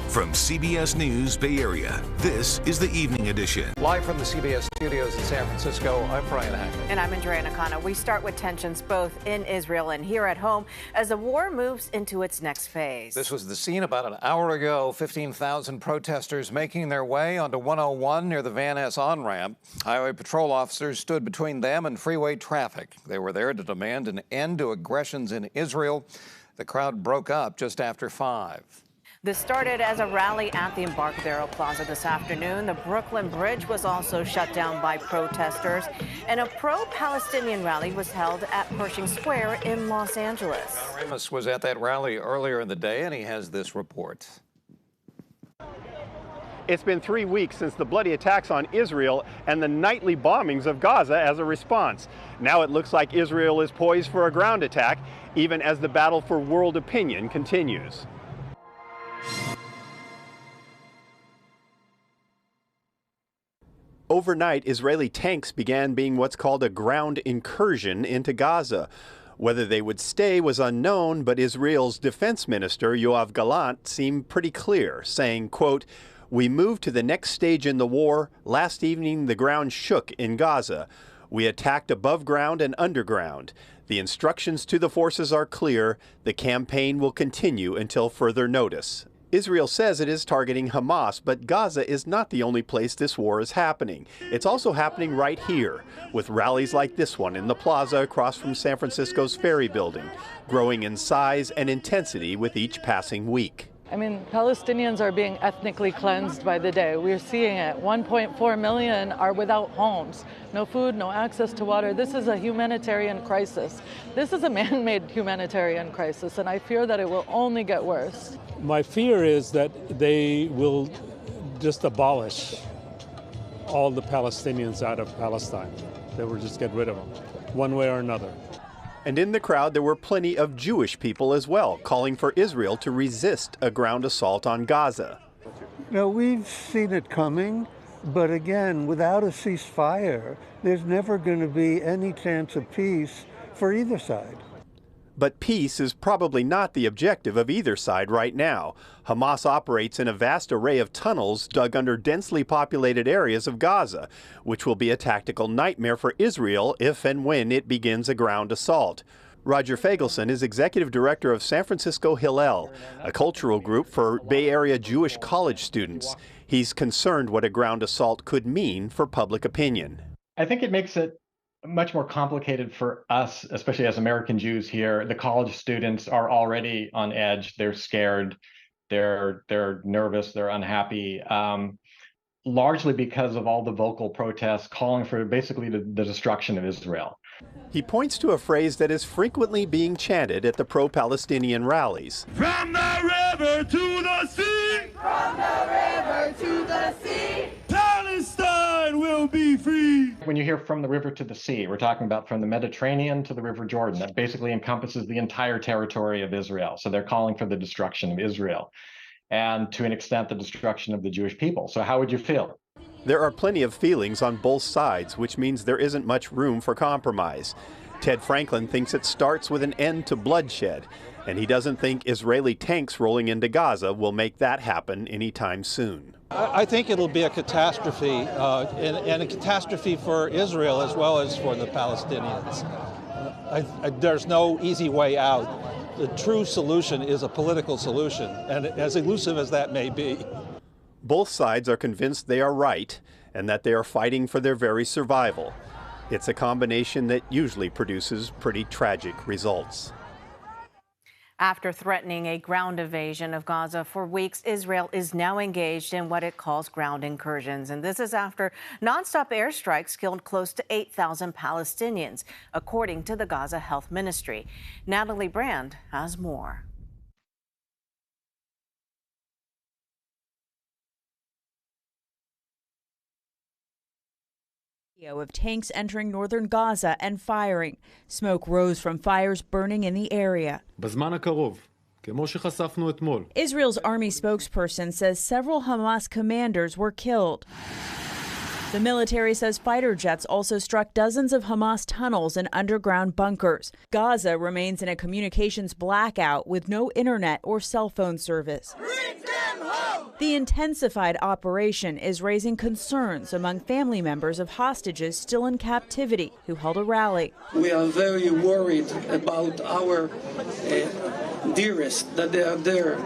From CBS News Bay Area, this is the Evening Edition. Live from the CBS studios in San Francisco, I'm Brian Hackman. And I'm Andrea Nakano. We start with tensions both in Israel and here at home as the war moves into its next phase. This was the scene about an hour ago. 15,000 protesters making their way onto 101 near the Van Ness on-ramp. Highway patrol officers stood between them and freeway traffic. They were there to demand an end to aggressions in Israel. The crowd broke up just after 5. This started as a rally at the Embarcadero Plaza this afternoon. The Brooklyn Bridge was also shut down by protesters, and a pro-Palestinian rally was held at Pershing Square in Los Angeles. John Ramos was at that rally earlier in the day, and he has this report. It's been 3 weeks since the bloody attacks on Israel and the nightly bombings of Gaza as a response. Now it looks like Israel is poised for a ground attack, even as the battle for world opinion continues. Overnight, Israeli tanks began being what's called a ground incursion into Gaza. Whether they would stay was unknown, but Israel's defense minister, Yoav Gallant, seemed pretty clear, saying, quote, "We moved to the next stage in the war. Last evening, the ground shook in Gaza. We attacked above ground and underground. The instructions to the forces are clear. The campaign will continue until further notice." Israel says it is targeting Hamas, but Gaza is not the only place this war is happening. It's also happening right here, with rallies like this one in the plaza across from San Francisco's Ferry Building, growing in size and intensity with each passing week. I mean, Palestinians are being ethnically cleansed by the day. We're seeing it. 1.4 million are without homes. No food, no access to water. This is a humanitarian crisis. This is a man-made humanitarian crisis, and I fear that it will only get worse. My fear is that they will just abolish all the Palestinians out of Palestine. They will just get rid of them, one way or another. And in the crowd, there were plenty of Jewish people as well, calling for Israel to resist a ground assault on Gaza. No, we've seen it coming, but again, without a ceasefire, there's never going to be any chance of peace for either side. But peace is probably not the objective of either side right now. Hamas operates in a vast array of tunnels dug under densely populated areas of Gaza, which will be a tactical nightmare for Israel if and when it begins a ground assault. Roger Fagelson is executive director of San Francisco Hillel, a cultural group for Bay Area Jewish college students. He's concerned what a ground assault could mean for public opinion. I think it makes it much more complicated for us, especially as American Jews here. The college students are already on edge. They're scared. They're nervous. They're unhappy, largely because of all the vocal protests calling for basically the destruction of Israel. He points to a phrase that is frequently being chanted at the pro-Palestinian rallies. From the river to the sea! From the river to the sea! Palestine will be free! When you hear from the river to the sea, we're talking about from the Mediterranean to the River Jordan. That basically encompasses the entire territory of Israel. So they're calling for the destruction of Israel and, to an extent, the destruction of the Jewish people. So how would you feel? There are plenty of feelings on both sides, which means there isn't much room for compromise. Ted Franklin thinks it starts with an end to bloodshed, and he doesn't think Israeli tanks rolling into Gaza will make that happen anytime soon. I think it'll be a catastrophe, and a catastrophe for Israel as well as for the Palestinians. There's no easy way out. The true solution is a political solution, and as elusive as that may be. Both sides are convinced they are right and that they are fighting for their very survival. It's a combination that usually produces pretty tragic results. After threatening a ground invasion of Gaza for weeks, Israel is now engaged in what it calls ground incursions. And this is after nonstop airstrikes killed close to 8,000 Palestinians, according to the Gaza Health Ministry. Natalie Brand has more. Of tanks entering northern Gaza and firing. Smoke rose from fires burning in the area. Israel's army spokesperson says several Hamas commanders were killed. The military says fighter jets also struck dozens of Hamas tunnels and underground bunkers. Gaza remains in a communications blackout with no internet or cell phone service. Bring them home! The intensified operation is raising concerns among family members of hostages still in captivity who held a rally. We are very worried about our dearest, that they are there.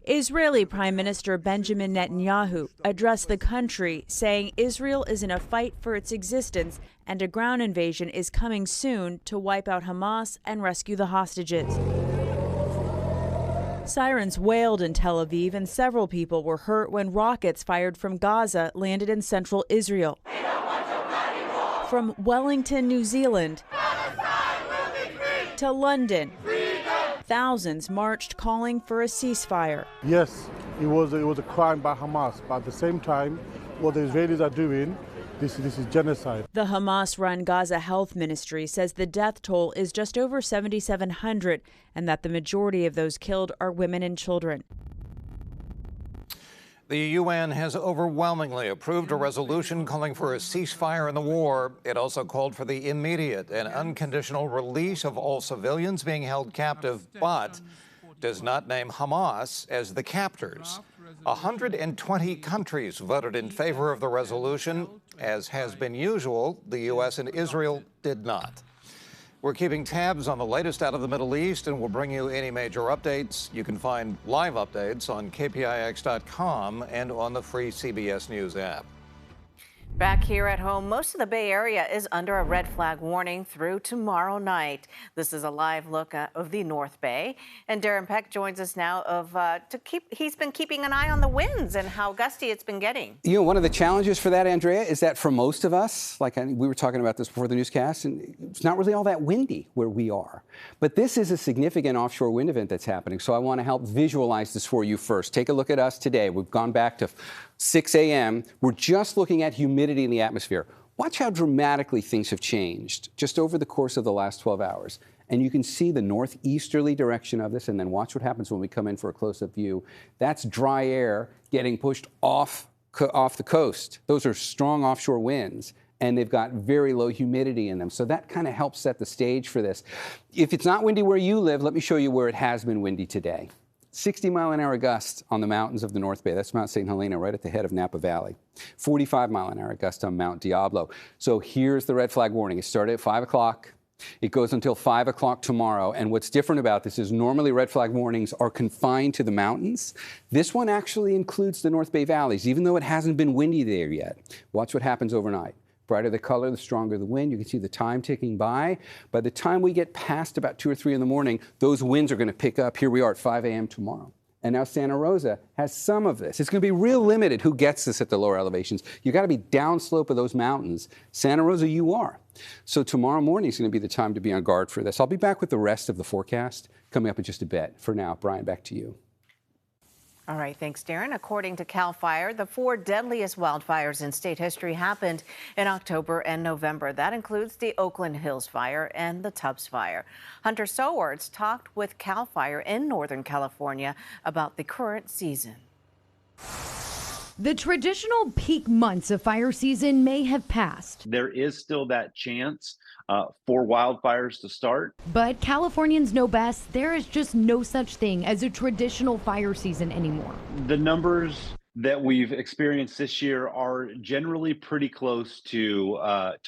Israeli Prime Minister Benjamin Netanyahu addressed the country, saying Israel is in a fight for its existence and a ground invasion is coming soon to wipe out Hamas and rescue the hostages. Sirens wailed in Tel Aviv and several people were hurt when rockets fired from Gaza landed in central Israel. From Wellington, New Zealand to London, thousands marched calling for a ceasefire. Yes, it was a crime by Hamas, but at the same time, what the Israelis are doing, this is genocide. The Hamas-run Gaza Health Ministry says the death toll is just over 7,700 and that the majority of those killed are women and children. The UN has overwhelmingly approved a resolution calling for a ceasefire in the war. It also called for the immediate and unconditional release of all civilians being held captive, but does not name Hamas as the captors. 120 countries voted in favor of the resolution. As has been usual, the U.S. and Israel did not. We're keeping tabs on the latest out of the Middle East, and we'll bring you any major updates. You can find live updates on KPIX.com and on the free CBS News app. Back here at home, most of the Bay Area is under a red flag warning through tomorrow night. This is a live look of the North Bay. And Darren Peck joins us now he's been keeping an eye on the winds and how gusty it's been getting. You know, one of the challenges for that, Andrea, is that for most of us, we were talking about this before the newscast, and it's not really all that windy where we are. But this is a significant offshore wind event that's happening. So I want to help visualize this for you first. Take a look at us today. We've gone back to 6 a.m. We're just looking at humidity in the atmosphere. Watch how dramatically things have changed just over the course of the last 12 hours. And you can see the northeasterly direction of this, and then watch what happens when we come in for a close-up view. That's dry air getting pushed off the coast. Those are strong offshore winds, and they've got very low humidity in them. So that kind of helps set the stage for this. If it's not windy where you live, let me show you where it has been windy today. 60-mile-an-hour gusts on the mountains of the North Bay. That's Mount St. Helena, right at the head of Napa Valley. 45-mile-an-hour gust on Mount Diablo. So here's the red flag warning. It started at 5 o'clock. It goes until 5 o'clock tomorrow. And what's different about this is normally red flag warnings are confined to the mountains. This one actually includes the North Bay valleys, even though it hasn't been windy there yet. Watch what happens overnight. Brighter the color, the stronger the wind. You can see the time ticking by. By the time we get past about 2 or 3 in the morning, those winds are going to pick up. Here we are at 5 a.m. tomorrow. And now Santa Rosa has some of this. It's going to be real limited who gets this at the lower elevations. You got to be downslope of those mountains. Santa Rosa, you are. So tomorrow morning is going to be the time to be on guard for this. I'll be back with the rest of the forecast coming up in just a bit. For now, Brian, back to you. All right, thanks, Darren. According to CAL FIRE, the 4 deadliest wildfires in state history happened in October and November. That includes the Oakland Hills Fire and the Tubbs Fire. Hunter Sowards talked with CAL FIRE in Northern California about the current season. The traditional peak months of fire season may have passed. There is still that chance for wildfires to start. But Californians know best. There is just no such thing as a traditional fire season anymore. The numbers that we've experienced this year are generally pretty close to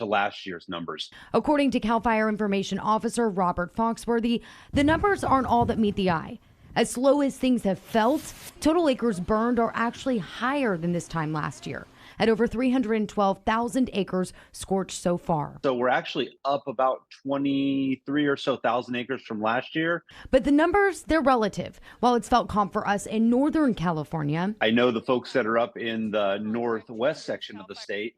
last year's numbers. According to CAL FIRE Information Officer Robert Foxworthy, the numbers aren't all that meet the eye. As slow as things have felt, total acres burned are actually higher than this time last year, at over 312,000 acres scorched so far. So we're actually up about 23 or so thousand acres from last year. But the numbers, they're relative. While it's felt calm for us in Northern California, I know the folks that are up in the northwest section of the state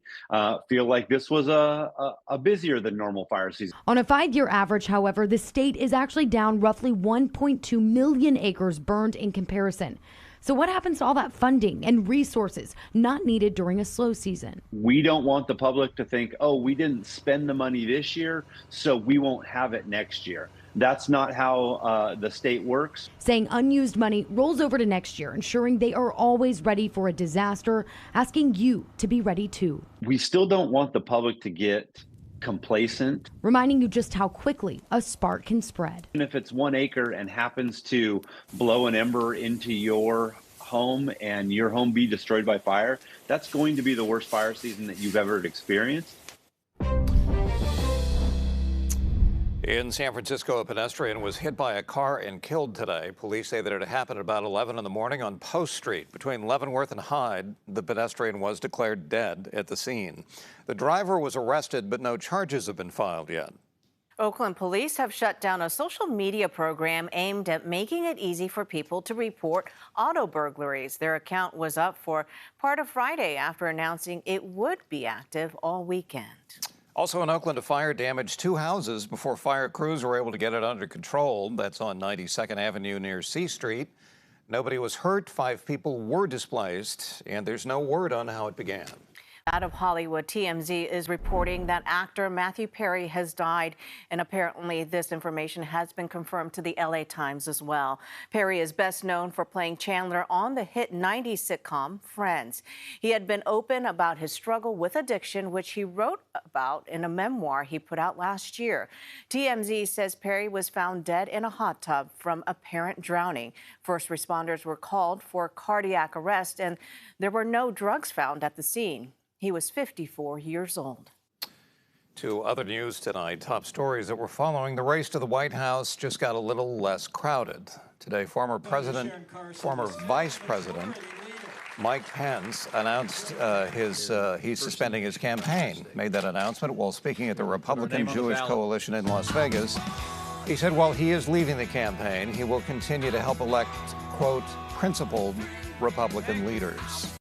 feel like this was a busier than normal fire season. On a 5-year average, however, the state is actually down roughly 1.2 million acres burned in comparison. So what happens to all that funding and resources not needed during a slow season? We don't want the public to think, oh, we didn't spend the money this year, so we won't have it next year. That's not how the state works. Saying unused money rolls over to next year, ensuring they are always ready for a disaster, asking you to be ready too. We still don't want the public to get complacent. Reminding you just how quickly a spark can spread. And if it's 1 acre and happens to blow an ember into your home and your home be destroyed by fire, that's going to be the worst fire season that you've ever experienced. In San Francisco, a pedestrian was hit by a car and killed today. Police say that it happened at about 11 in the morning on Post Street. Between Leavenworth and Hyde, the pedestrian was declared dead at the scene. The driver was arrested, but no charges have been filed yet. Oakland police have shut down a social media program aimed at making it easy for people to report auto burglaries. Their account was up for part of Friday after announcing it would be active all weekend. Also in Oakland, a fire damaged 2 houses before fire crews were able to get it under control. That's on 92nd Avenue near C Street. Nobody was hurt, 5 people were displaced, and there's no word on how it began. Out of Hollywood, TMZ is reporting that actor Matthew Perry has died, and apparently this information has been confirmed to the LA Times as well. Perry is best known for playing Chandler on the hit 90s sitcom Friends. He had been open about his struggle with addiction, which he wrote about in a memoir he put out last year. TMZ says Perry was found dead in a hot tub from apparent drowning. First responders were called for cardiac arrest, and there were no drugs found at the scene. He was 54 years old. To other news tonight, top stories that we're following. The race to the White House just got a little less crowded. Today, former Vice President Mike Pence announced he's suspending his campaign. Made that announcement while speaking at the Republican Jewish Coalition in Las Vegas. He said while he is leaving the campaign, he will continue to help elect, quote, principled Republican leaders.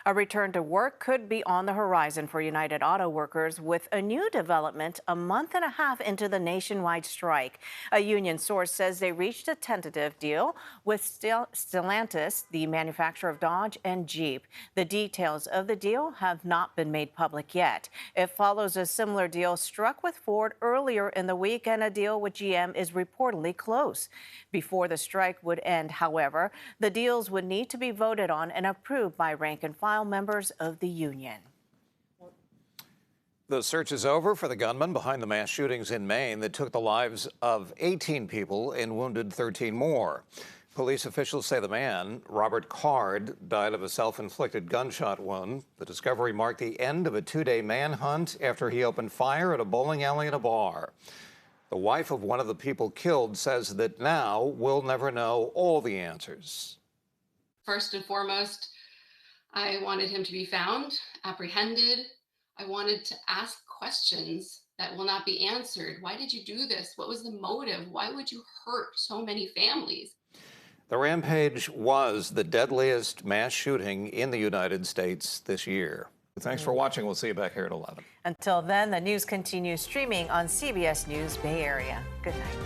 A return to work could be on the horizon for United Auto Workers with a new development a month and a half into the nationwide strike. A union source says they reached a tentative deal with Stellantis, the manufacturer of Dodge and Jeep. The details of the deal have not been made public yet. It follows a similar deal struck with Ford earlier in the week, and a deal with GM is reportedly close. Before the strike would end, however, the deals would need to be voted on and approved by rank-and-file members of the union. The search is over for the gunman behind the mass shootings in Maine that took the lives of 18 people and wounded 13 more. Police officials say the man, Robert Card, died of a self-inflicted gunshot wound. The discovery marked the end of a 2-day manhunt after he opened fire at a bowling alley and a bar. The wife of one of the people killed says that now we'll never know all the answers. First and foremost, I wanted him to be found, apprehended. I wanted to ask questions that will not be answered. Why did you do this? What was the motive? Why would you hurt so many families? The rampage was the deadliest mass shooting in the United States this year. Thanks for watching. We'll see you back here at 11. Until then, the news continues streaming on CBS News Bay Area. Good night.